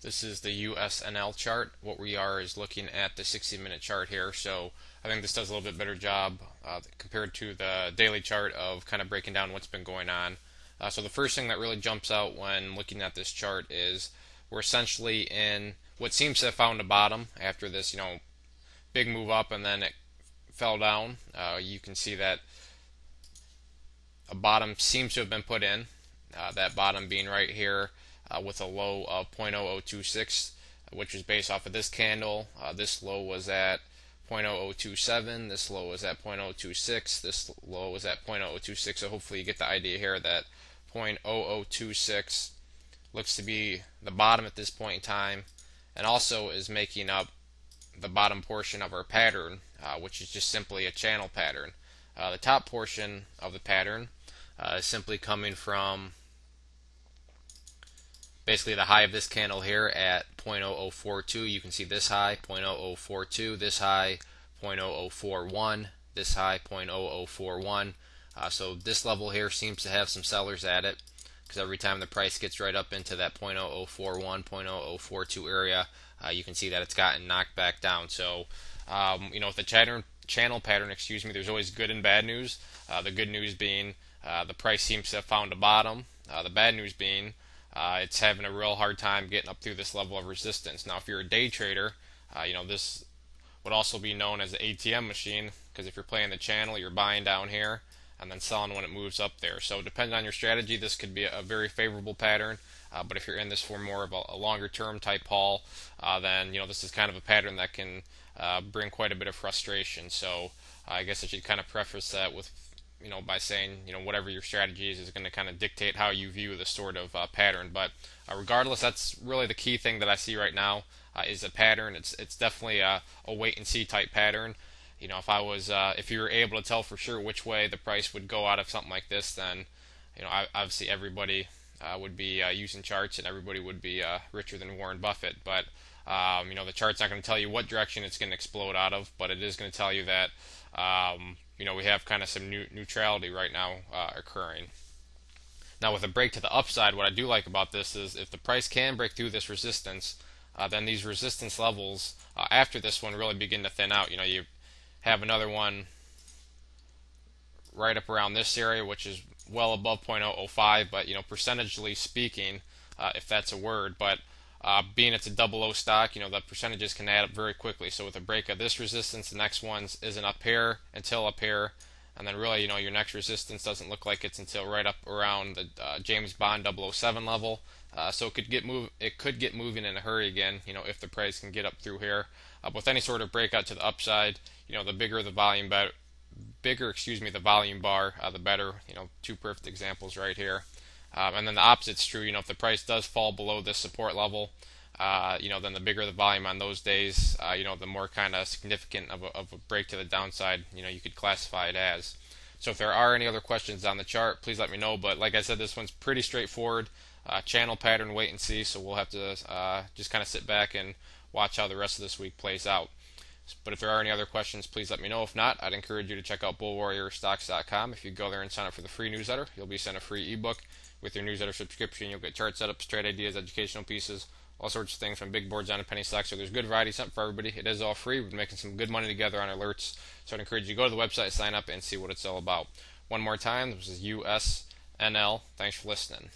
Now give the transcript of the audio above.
This is the USNL chart. What we are is looking at the 60-minute chart here. So I think this does a little bit better job compared to the daily chart of kind of breaking down what's been going on. So the first thing that really jumps out when looking at this chart is we're essentially in what seems to have found a bottom after this, big move up and then it fell down. You can see that a bottom seems to have been put in. That bottom being right here with a low of 0.0026, which is based off of this candle. This low was at 0.0027, this low was at 0.026, this low was at 0.0026, so hopefully you get the idea here that 0.0026 looks to be the bottom at this point in time, and also is making up the bottom portion of our pattern, which is just simply a channel pattern. The top portion of the pattern is simply coming from basically the high of this candle here at 0.0042. You can see this high 0.0042, this high 0.0041, this high 0.0041. So this level here seems to have some sellers at it, because every time the price gets right up into that 0.0041, 0.0042 area, you can see that it's gotten knocked back down. So with the channel pattern, there's always good and bad news. The good news being the price seems to have found a bottom. The bad news being it's having a real hard time getting up through this level of resistance. Now, if you're a day trader, this would also be known as the ATM machine, because if you're playing the channel, you're buying down here and then selling when it moves up there. So depending on your strategy, this could be a very favorable pattern. But if you're in this for more of a longer term type haul, then this is kind of a pattern that can bring quite a bit of frustration. So I guess I should kind of preface that with by saying, whatever your strategy is going to kind of dictate how you view this sort of pattern. But regardless, that's really the key thing that I see right now is a pattern. It's definitely a wait and see type pattern. If you were able to tell for sure which way the price would go out of something like this, then, obviously everybody would be using charts and everybody would be richer than Warren Buffett. But, the chart's not going to tell you what direction it's going to explode out of, but it is going to tell you that, we have kind of some neutrality right now occurring. Now, with a break to the upside, what I do like about this is if the price can break through this resistance, then these resistance levels after this one really begin to thin out. You have another one right up around this area, which is well above 0.005, but percentage speaking, if that's a word, but being it's a double O stock, the percentages can add up very quickly. So with a break of this resistance, the next one isn't up here until up here, and then really, your next resistance doesn't look like it's until right up around the James Bond 007 level. So it could get moving in a hurry again, if the price can get up through here. With any sort of breakout to the upside, the bigger the volume, the volume bar, the better. Two perfect examples right here. And then the opposite's true. If the price does fall below this support level, then the bigger the volume on those days, the more kind of significant of a break to the downside, you could classify it as. So if there are any other questions on the chart, please let me know. But like I said, this one's pretty straightforward. Channel pattern, wait and see. So we'll have to just kind of sit back and watch how the rest of this week plays out. But if there are any other questions, please let me know. If not, I'd encourage you to check out bullwarriorstocks.com. If you go there and sign up for the free newsletter, you'll be sent a free ebook. With your newsletter subscription, you'll get chart setups, trade ideas, educational pieces, all sorts of things from big boards down to penny stocks. So there's good variety, something for everybody. It is all free. We're making some good money together on alerts. So I'd encourage you to go to the website, sign up, and see what it's all about. One more time, this is USNL. Thanks for listening.